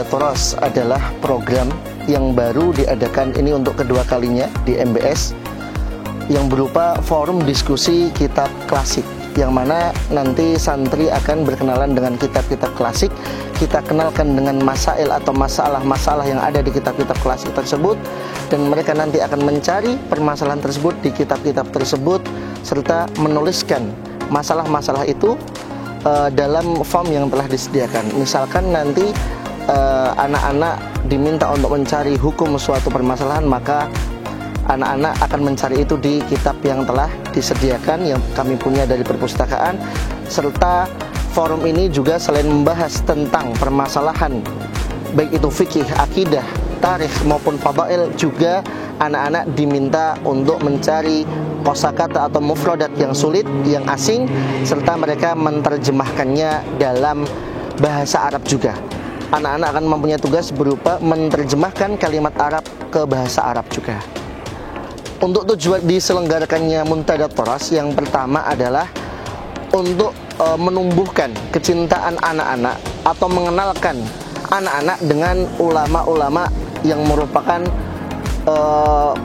Toros adalah program yang baru diadakan ini untuk kedua kalinya di MBS, yang berupa forum diskusi kitab klasik, yang mana nanti santri akan berkenalan dengan kitab-kitab klasik. Kita kenalkan dengan masail atau masalah-masalah yang ada di kitab-kitab klasik tersebut, dan mereka nanti akan mencari permasalahan tersebut di kitab-kitab tersebut serta menuliskan masalah-masalah itu dalam form yang telah disediakan. Misalkan nanti anak-anak diminta untuk mencari hukum suatu permasalahan, maka anak-anak akan mencari itu di kitab yang telah disediakan yang kami punya dari perpustakaan. Serta forum ini juga selain membahas tentang permasalahan baik itu fikih, akidah, tarikh maupun fadail, juga anak-anak diminta untuk mencari kosakata atau mufradat yang sulit, yang asing, serta mereka menerjemahkannya dalam bahasa Arab juga. Anak-anak akan mempunyai tugas berupa menerjemahkan kalimat Arab ke bahasa Arab juga. Untuk tujuan diselenggarakannya Muntada Toros, yang pertama adalah untuk menumbuhkan kecintaan anak-anak atau mengenalkan anak-anak dengan ulama-ulama yang merupakan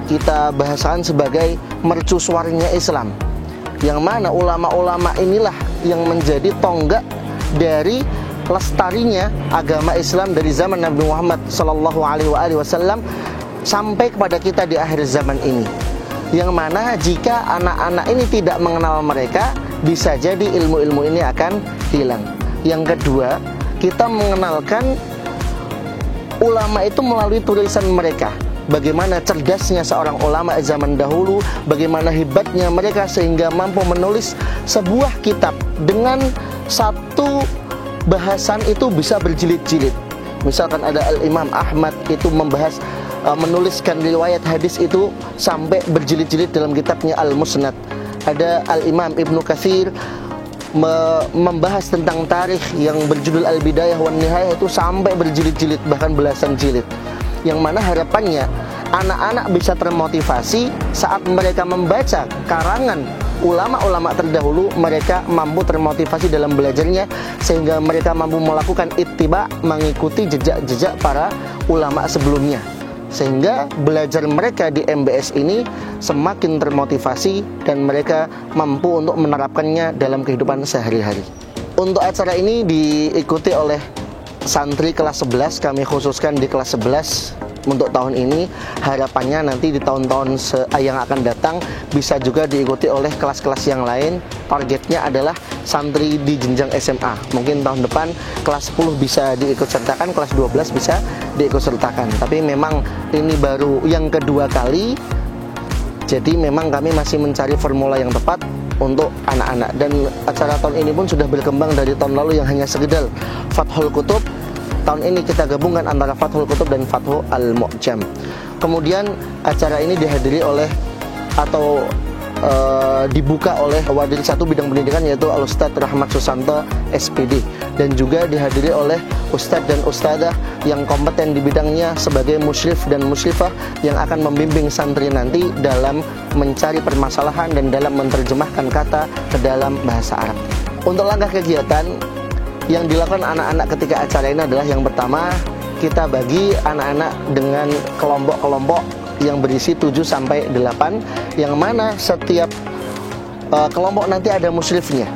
kita bahasakan sebagai mercusuarnya Islam, yang mana ulama-ulama inilah yang menjadi tonggak dari lestarinya agama Islam dari zaman Nabi Muhammad SAW sampai kepada kita di akhir zaman ini. Yang mana jika anak-anak ini tidak mengenal mereka, bisa jadi ilmu-ilmu ini akan hilang. Yang kedua, kita mengenalkan ulama itu melalui tulisan mereka. Bagaimana cerdasnya seorang ulama zaman dahulu, bagaimana hebatnya mereka sehingga mampu menulis sebuah kitab dengan satu bahasan itu bisa berjilid-jilid. Misalkan ada Al-Imam Ahmad itu menuliskan riwayat hadis itu sampai berjilid-jilid dalam kitabnya Al-Musnad. Ada Al-Imam Ibnu Katsir membahas tentang tarikh yang berjudul Al-Bidayah wan Nihayah itu sampai berjilid-jilid, bahkan belasan jilid. Yang mana harapannya anak-anak bisa termotivasi saat mereka membaca karangan ulama-ulama terdahulu, mereka mampu termotivasi dalam belajarnya sehingga mereka mampu melakukan ittiba, mengikuti jejak-jejak para ulama sebelumnya, sehingga belajar mereka di MBS ini semakin termotivasi dan mereka mampu untuk menerapkannya dalam kehidupan sehari-hari. Untuk acara ini diikuti oleh santri kelas 11, kami khususkan di kelas 11 untuk tahun ini. Harapannya nanti di tahun-tahun yang akan datang bisa juga diikuti oleh kelas-kelas yang lain. Targetnya adalah santri di jenjang SMA. Mungkin tahun depan kelas 10 bisa diikut sertakan, kelas 12 bisa diikut sertakan. Tapi memang ini baru yang kedua kali, jadi memang kami masih mencari formula yang tepat untuk anak-anak. Dan acara tahun ini pun sudah berkembang dari tahun lalu yang hanya sekedar Fathul Kutub. Tahun ini kita gabungkan antara Fathul Kutub dan Fathul Al-Mu'jam. Kemudian acara ini dihadiri oleh atau dibuka oleh Wadil 1 bidang pendidikan, yaitu Al-Ustadz Rahmat Susanto SPD, dan juga dihadiri oleh Ustadz dan Ustadzah yang kompeten di bidangnya sebagai musyrif dan musyrifah yang akan membimbing santri nanti dalam mencari permasalahan dan dalam menerjemahkan kata ke dalam bahasa Arab. Untuk langkah kegiatan yang dilakukan anak-anak ketika acara ini adalah yang pertama, kita bagi anak-anak dengan kelompok-kelompok yang berisi 7 sampai 8, yang mana setiap kelompok nanti ada musyrifnya.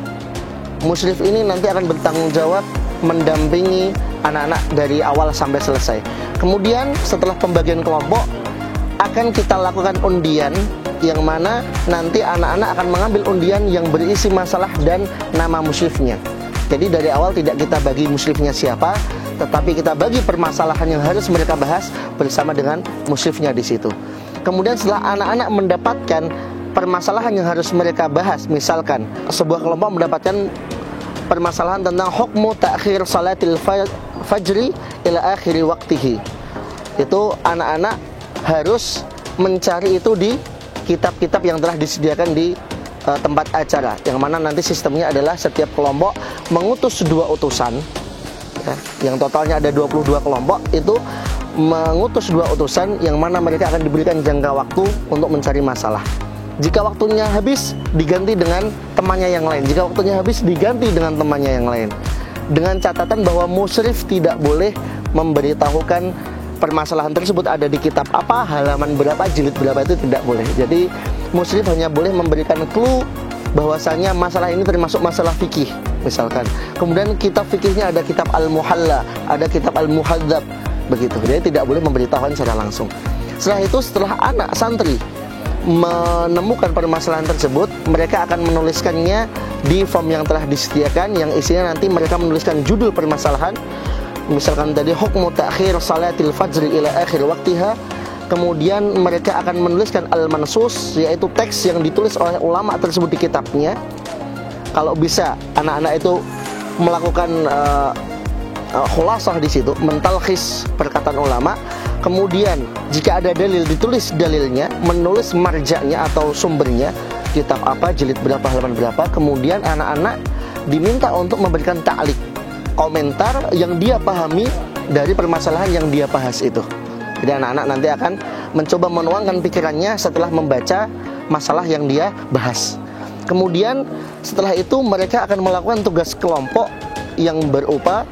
Musyrif ini nanti akan bertanggung jawab mendampingi anak-anak dari awal sampai selesai. Kemudian setelah pembagian kelompok akan kita lakukan undian, yang mana nanti anak-anak akan mengambil undian yang berisi masalah dan nama musyrifnya. Jadi dari awal tidak kita bagi musyrifnya siapa, tetapi kita bagi permasalahan yang harus mereka bahas bersama dengan musyrifnya di situ. Kemudian setelah anak-anak mendapatkan permasalahan yang harus mereka bahas, misalkan sebuah kelompok mendapatkan permasalahan tentang hukmu ta'khir salatil fajri ila akhiri waqtihi, itu anak-anak harus mencari itu di kitab-kitab yang telah disediakan di tempat acara, yang mana nanti sistemnya adalah setiap kelompok mengutus 2 utusan, yang totalnya ada 22 kelompok, itu mengutus 2 utusan yang mana mereka akan diberikan jangka waktu untuk mencari masalah. Jika waktunya habis, diganti dengan temannya yang lain. Jika waktunya habis, diganti dengan temannya yang lain. Dengan catatan bahwa musyrif tidak boleh memberitahukan permasalahan tersebut ada di kitab apa, halaman berapa, jilid berapa, itu tidak boleh. Jadi muslim hanya boleh memberikan clue bahwasanya masalah ini termasuk masalah fikih misalkan. Kemudian kitab fikihnya ada kitab Al-Muhalla, ada kitab Al-Muhadzab, begitu. Jadi tidak boleh memberitahukan secara langsung. Setelah itu, setelah anak santri menemukan permasalahan tersebut, mereka akan menuliskannya di form yang telah disediakan, yang isinya nanti mereka menuliskan judul permasalahan. Misalkan tadi hukmu ta'khir salatil fajri ila akhir waktiha. Kemudian mereka akan menuliskan al-mansus, yaitu teks yang ditulis oleh ulama tersebut di kitabnya. Kalau bisa anak-anak itu melakukan khulasah di situ, mentalkhis perkataan ulama. Kemudian jika ada dalil, ditulis dalilnya, menulis marja'nya atau sumbernya, kitab apa, jilid berapa, halaman berapa. Kemudian anak-anak diminta untuk memberikan ta'liq, komentar yang dia pahami dari permasalahan yang dia bahas itu. Jadi anak-anak nanti akan mencoba menuangkan pikirannya setelah membaca masalah yang dia bahas. Kemudian setelah itu mereka akan melakukan tugas kelompok yang berupa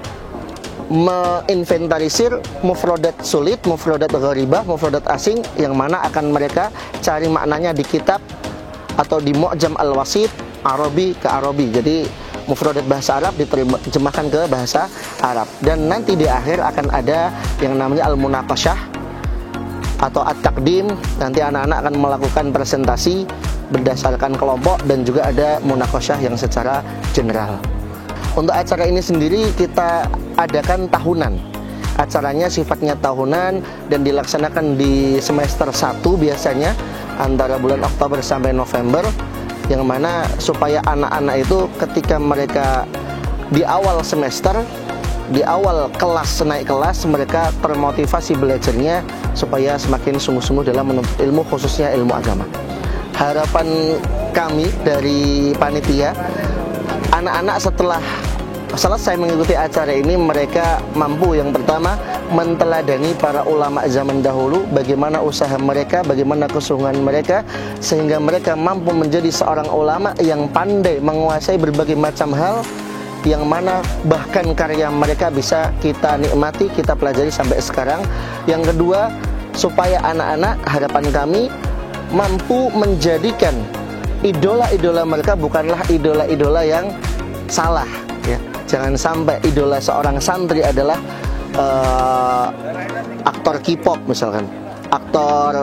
menginventarisir mufradat sulit, mufradat gharibah, mufradat asing, yang mana akan mereka cari maknanya di kitab atau di Mu'jam al-Wasit Arabi ke Arabi. Jadi mufradat bahasa Arab diterjemahkan ke bahasa Arab. Dan nanti di akhir akan ada yang namanya al-munaqasyah atau at-taqdim. Nanti anak-anak akan melakukan presentasi berdasarkan kelompok, dan juga ada munaqasyah yang secara general. Untuk acara ini sendiri kita adakan tahunan. Acaranya sifatnya tahunan dan dilaksanakan di semester 1 biasanya antara bulan Oktober sampai November, yang mana supaya anak-anak itu ketika mereka di awal semester, di awal kelas, naik kelas, mereka termotivasi belajarnya supaya semakin sungguh-sungguh dalam menuntut ilmu, khususnya ilmu agama. Harapan kami dari panitia, anak-anak setelah selesai mengikuti acara ini, mereka mampu yang pertama menteladani para ulama zaman dahulu, bagaimana usaha mereka, bagaimana kesungguhan mereka, sehingga mereka mampu menjadi seorang ulama yang pandai menguasai berbagai macam hal, yang mana bahkan karya mereka bisa kita nikmati, kita pelajari sampai sekarang. Yang kedua, supaya anak-anak, harapan kami, mampu menjadikan idola-idola mereka bukanlah idola-idola yang salah, ya. Jangan sampai idola seorang santri adalah aktor K-pop misalkan, aktor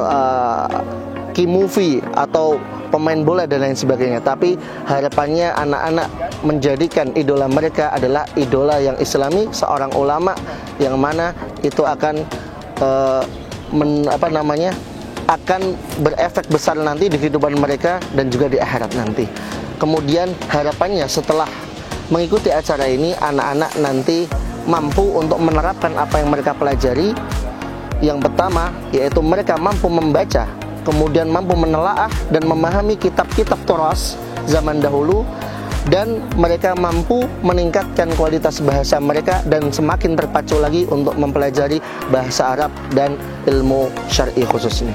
K-movie atau pemain bola dan lain sebagainya. Tapi harapannya anak-anak menjadikan idola mereka adalah idola yang islami, seorang ulama yang mana itu akan akan berefek besar nanti di kehidupan mereka dan juga di akhirat nanti. Kemudian harapannya setelah mengikuti acara ini, anak-anak nanti mampu untuk menerapkan apa yang mereka pelajari. Yang pertama, yaitu mereka mampu membaca, kemudian mampu menelaah dan memahami kitab-kitab Turas zaman dahulu, dan mereka mampu meningkatkan kualitas bahasa mereka dan semakin terpacu lagi untuk mempelajari bahasa Arab dan ilmu syar'i khususnya.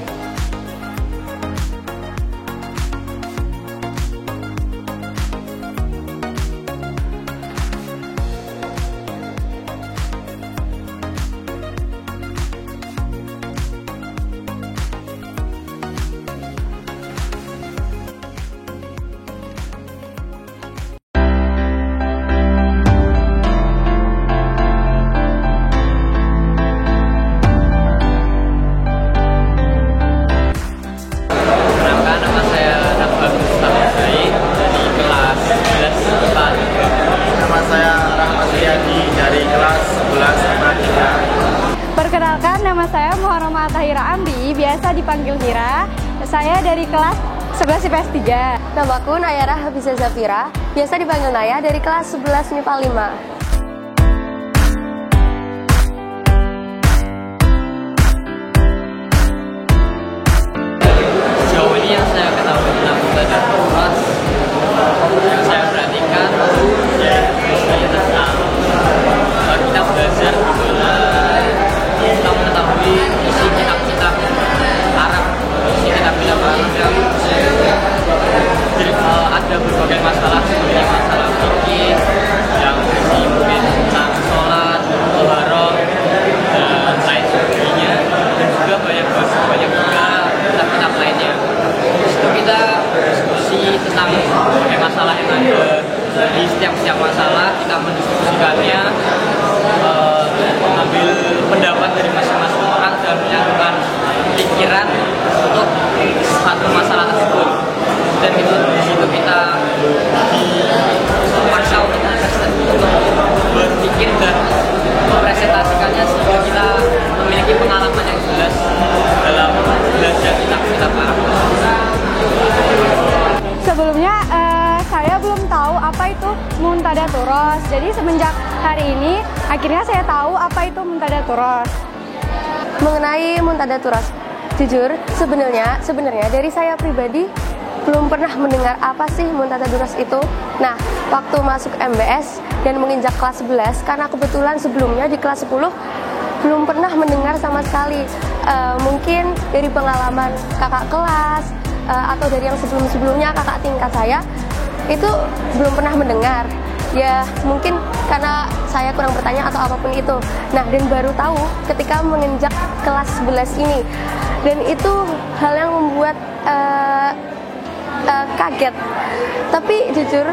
Perkenalkan, nama saya Muharramah Tahira Amri, biasa dipanggil Hira. Saya dari kelas 11 IPS 3. Namaku Nayara Hafiza Zafira, biasa dipanggil Naya, dari kelas 11 MIPA 5. Sejauh ini yang saya ketahui tentang belajar Turas, yang saya perhatikan ya tentang kita belajar kita mengetahui isi kitab-kitab Arab, isi kitab-kitab Arab yang ada berbagai masalah seperti masalah fikih yang mungkin tentang sholat, taharah, tentang berbagai masalah yang ada di setiap masalah, kita mendiskusikannya, mengambil pendapat dari masing-masing orang dan menyatukan pikiran untuk satu masalah tersebut. Dan itu di situ kita dipaksa untuk berpikir dan mempresentasikannya sehingga kita memiliki pengalaman yang jelas dalam belajar kitab Arab. Sebelumnya saya belum tahu apa itu Muntada Turos. Jadi semenjak hari ini akhirnya saya tahu apa itu Muntada Turos. Mengenai Muntada Turos, jujur sebenarnya dari saya pribadi belum pernah mendengar apa sih Muntada Turos itu. Nah, waktu masuk MBS dan menginjak kelas 11, karena kebetulan sebelumnya di kelas 10 belum pernah mendengar sama sekali. Mungkin dari pengalaman kakak kelas atau dari yang sebelum-sebelumnya kakak tingkat saya itu belum pernah mendengar. Ya mungkin karena saya kurang bertanya atau apapun itu. Nah, dan baru tahu ketika menginjak kelas 11 ini. Dan itu hal yang membuat kaget. Tapi jujur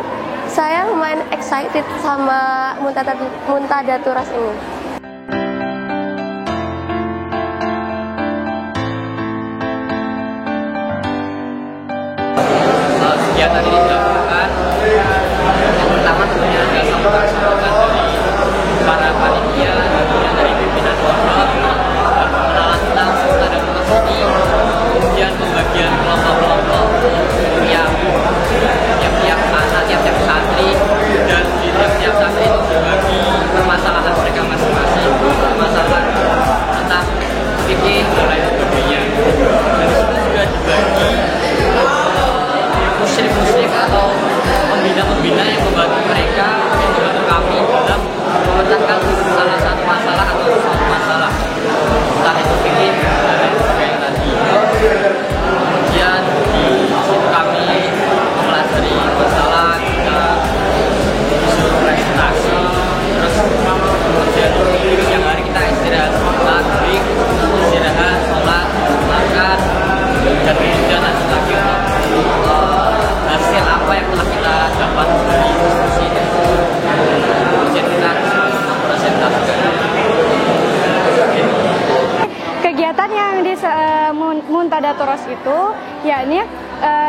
saya lumayan excited sama Muntada Turos ini. Kegiatan ini dilakukan yang pertama tentunya ada sambutan dari para panitia, kemudian dari pimpinan pondok, pengenalan tentang Muntada Turos ini, kemudian pembagian kelompok-kelompok tiap santri, dan di tiap santri itu berbagi permasalahan mereka masing-masing, permasalahan tentang fikih dan lain sebagainya. Dan itu juga dibagi muslim atau pembina-pembina yang membantu mereka, yang membantu kami dalam memecahkan salah satu masalah atau suatu masalah, entah itu fikih dan lain sebagainya tadi. Kemudian di situ kami mempelajari masalah, kita disuruh presentasi, terus kemudian siang hari kita istirahat sebentar, break, istirahat, sholat, makan, dan kemudian lanjut lagi untuk hasil apa yang telah kita dapat dari diskusi itu. Kemudian kita mempresentasikan. Kegiatan yang di Muntada Turos itu, yakni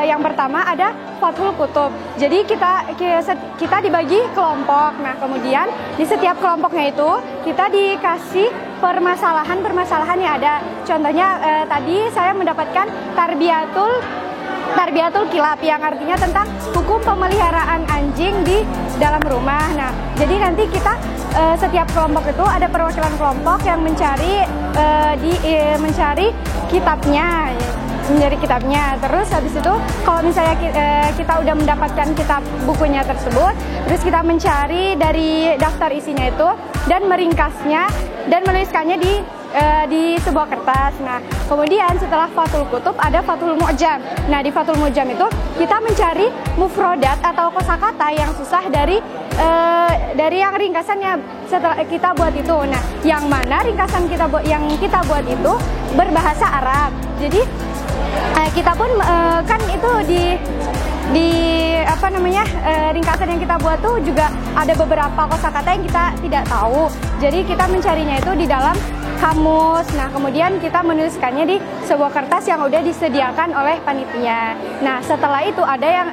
yang pertama ada Fathul Kutub. Jadi kita dibagi kelompok. Nah, kemudian di setiap kelompoknya itu kita dikasih permasalahan yang ada. Contohnya tadi saya mendapatkan Tarbiyatul Kilab, yang artinya tentang hukum pemeliharaan anjing di dalam rumah. Nah, jadi nanti kita setiap kelompok itu ada perwakilan kelompok yang mencari kitabnya. Terus habis itu kalau misalnya kita udah mendapatkan kitab bukunya tersebut, terus kita mencari dari daftar isinya itu dan meringkasnya dan menuliskannya di sebuah kertas. Nah, kemudian setelah Fathul Kutub ada Fathul Mu'jam. Nah, di Fathul Mu'jam itu kita mencari mufrodat atau kosakata yang susah dari yang ringkasannya setelah kita buat itu. Nah, yang mana ringkasan yang kita buat itu berbahasa Arab. Jadi kita pun kan itu ringkasan yang kita buat tuh juga ada beberapa kosakata yang kita tidak tahu. Jadi kita mencarinya itu di dalam kamus. Nah, kemudian kita menuliskannya di sebuah kertas yang udah disediakan oleh panitia. Nah, setelah itu ada yang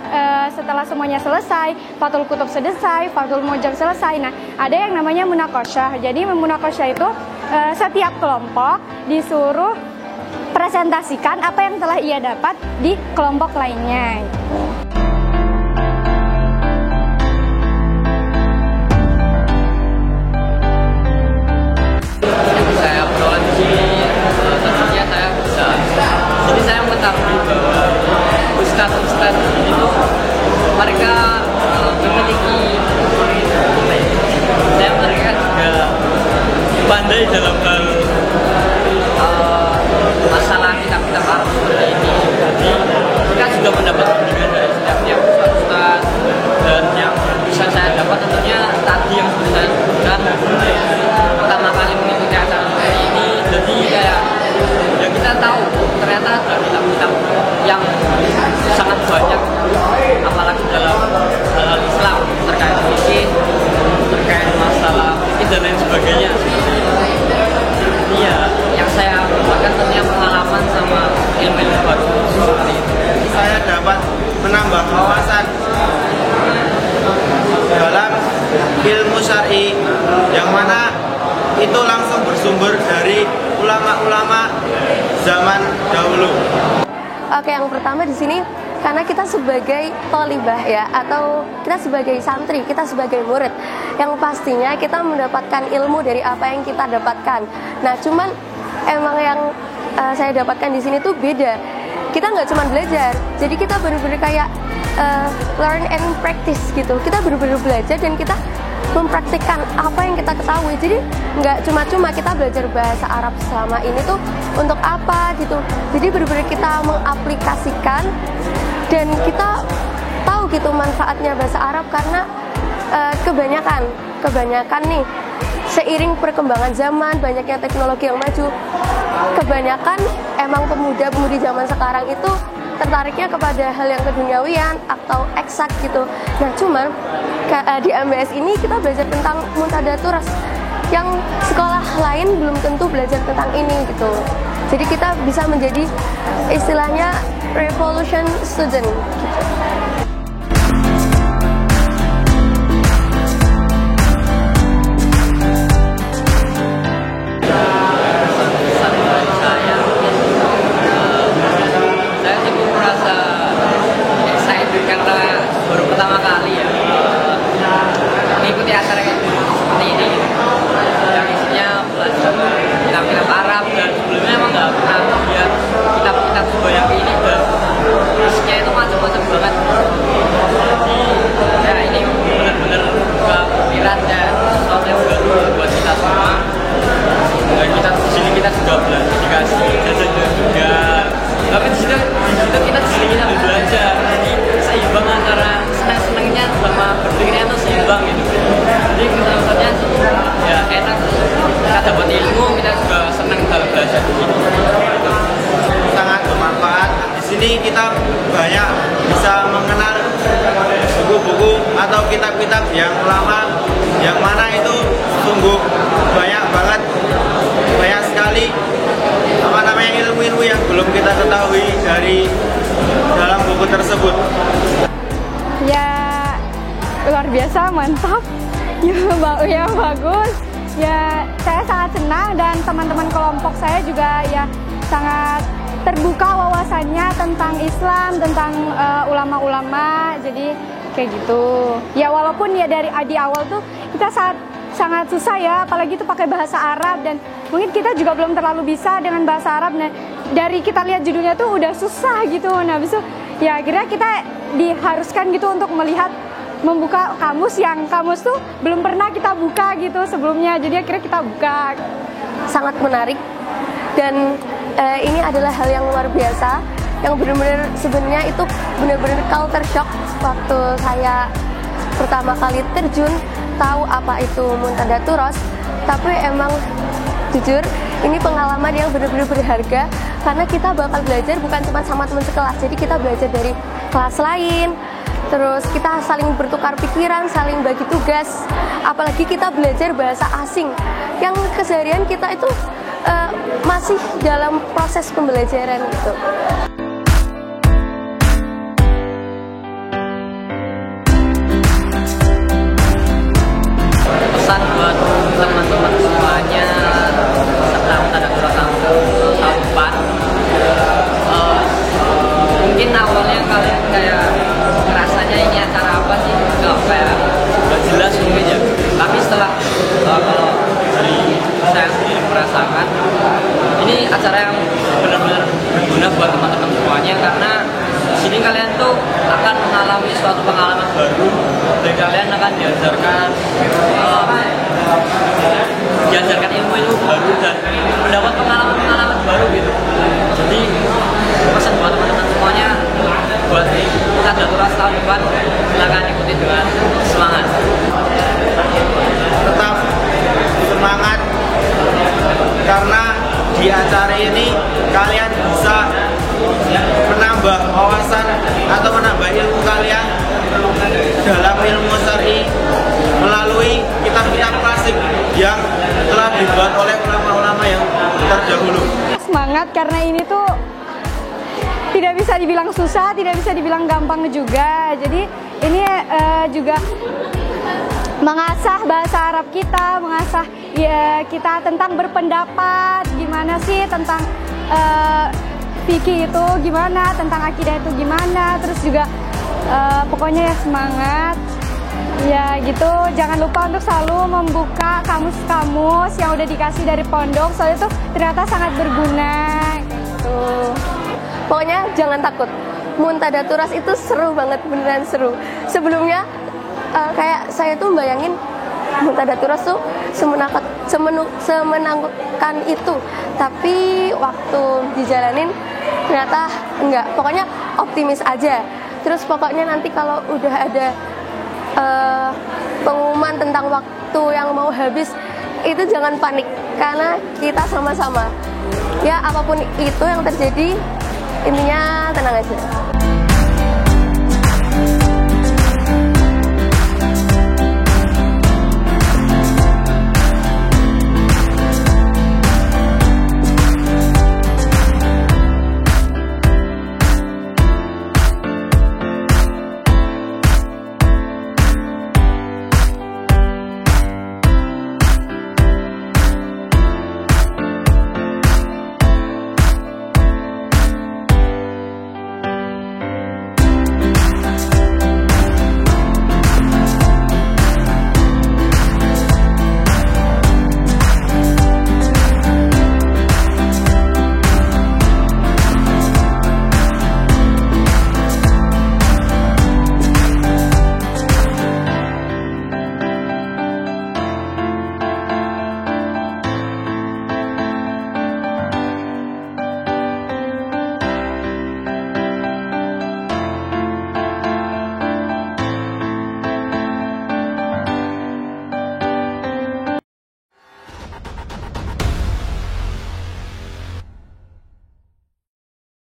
setelah semuanya selesai, Fathul Kutub selesai, Fathul Mu'jam selesai. Nah, ada yang namanya munakosyah. Jadi munakosyah itu setiap kelompok disuruh presentasikan apa yang telah ia dapat di kelompok lainnya. Saya peroleh di sini, tentunya saya bisa. Jadi saya mengetahui bahwa ustadz itu mereka memiliki, mereka juga pandai dalam hal masalah kitab-kitab Arab seperti ini. Jadi kita sudah mendapat Oke, yang pertama di sini karena kita sebagai thalibah ya, atau kita sebagai santri, kita sebagai murid, yang pastinya kita mendapatkan ilmu dari apa yang kita dapatkan. Nah, cuman emang yang saya dapatkan di sini tuh beda. Kita nggak cuma belajar, jadi kita benar-benar kayak learn and practice gitu. Kita benar-benar belajar dan kita mempraktikkan apa yang kita ketahui. Jadi nggak cuma-cuma kita belajar bahasa Arab selama ini tuh untuk apa gitu. Jadi benar-benar kita mengaplikasikan dan kita tahu gitu manfaatnya bahasa Arab, karena kebanyakan nih seiring perkembangan zaman, banyaknya teknologi yang maju, kebanyakan emang pemuda-pemudi zaman sekarang itu tertariknya kepada hal yang keduniawian atau eksak gitu. Nah, cuman di MBS ini kita belajar tentang Muntadah Turas yang sekolah lain belum tentu belajar tentang ini gitu. Jadi kita bisa menjadi istilahnya revolution student gitu. Pertama kali ya mengikuti acara kayak seperti ini, yang isinya belajar kitab-kitab Arab, dan sebelumnya emang nggak pernah lihat kitab-kitab sebanyak ini, dan isinya itu macam-macam banget. Jadi ya ini benar-benar buka pikiran dan sesuatu yang baru buat kita semua. Dan kita di sini kita juga belajar, dikasih jajan juga, tapi di situ kita belajar. Jadi seimbang antara senang-senangnya sama berpikirnya itu seimbang gitu. Jadi kita maksudnya ya enak, kita dapat ilmu, kita juga senang dalam belajar di sini. Sangat bermanfaat. Di sini kita banyak bisa mengenal buku-buku atau kitab-kitab yang lama, yang mana itu sungguh banyak banget, banyak sekali ilmu-ilmu yang belum kita ketahui dari dalam buku tersebut. Ya luar biasa, mantap. Ya bagus. Ya saya sangat senang, dan teman-teman kelompok saya juga ya sangat terbuka wawasannya tentang Islam, tentang ulama-ulama. Jadi kayak gitu. Ya walaupun ya di awal tuh kita sangat susah ya, apalagi itu pakai bahasa Arab, dan mungkin kita juga belum terlalu bisa dengan bahasa Arab. Nah, dari kita lihat judulnya tuh udah susah gitu. Nah, habis itu ya akhirnya kita diharuskan gitu untuk membuka kamus tuh belum pernah kita buka gitu sebelumnya. Jadi akhirnya kita buka. Sangat menarik, dan ini adalah hal yang luar biasa, yang benar-benar sebenarnya itu benar-benar culture shock waktu saya pertama kali terjun tahu apa itu Muntadah Turas. Tapi emang jujur ini pengalaman yang benar-benar berharga, karena kita bakal belajar bukan cuma sama teman sekelas. Jadi kita belajar dari kelas lain, terus kita saling bertukar pikiran, saling bagi tugas, apalagi kita belajar bahasa asing yang keseharian kita itu masih dalam proses pembelajaran gitu. Pesan buat teman-teman semuanya serta Muntadah Turas tahun depan, mungkin awalnya kalian kayak rasanya ini acara apa sih, kayak udah jelas mungkin ya, tapi setelah kalau dari saya sendiri merasakan ini acara yang benar-benar berguna buat teman-teman semuanya, karena di sini kalian tuh akan mengalami suatu pengalaman baru, dan kalian akan diajarkan ilmu-ilmu baru dan mendapat pengalaman-pengalaman baru gitu. Jadi pesan buat teman-teman semuanya, buat Muntadah Turas tahun depan, silakan ikuti dengan semangat. Tetap semangat, karena di acara ini kalian bisa menambah wawasan atau menambah ilmu kalian dalam ilmu syar'i melalui kitab-kitab klasik yang telah dibuat oleh ulama-ulama yang terdahulu. Semangat karena ini tuh tidak bisa dibilang susah, tidak bisa dibilang gampang juga. Jadi ini juga mengasah bahasa Arab kita, mengasah ya, kita tentang berpendapat, gimana sih tentang fikih itu gimana, tentang akidah itu gimana, terus juga pokoknya ya semangat. Ya gitu, jangan lupa untuk selalu membuka kamus-kamus yang udah dikasih dari pondok, soalnya itu ternyata sangat berguna gitu. Pokoknya jangan takut. Muntada Turas itu seru banget, beneran seru. Sebelumnya kayak saya tuh bayangin Muntada Turas tuh semenakutkan itu, tapi waktu dijalanin ternyata enggak. Pokoknya optimis aja. Terus pokoknya nanti kalau udah ada pengumuman tentang waktu yang mau habis, itu jangan panik karena kita sama-sama. Ya apapun itu yang terjadi, intinya tenang aja.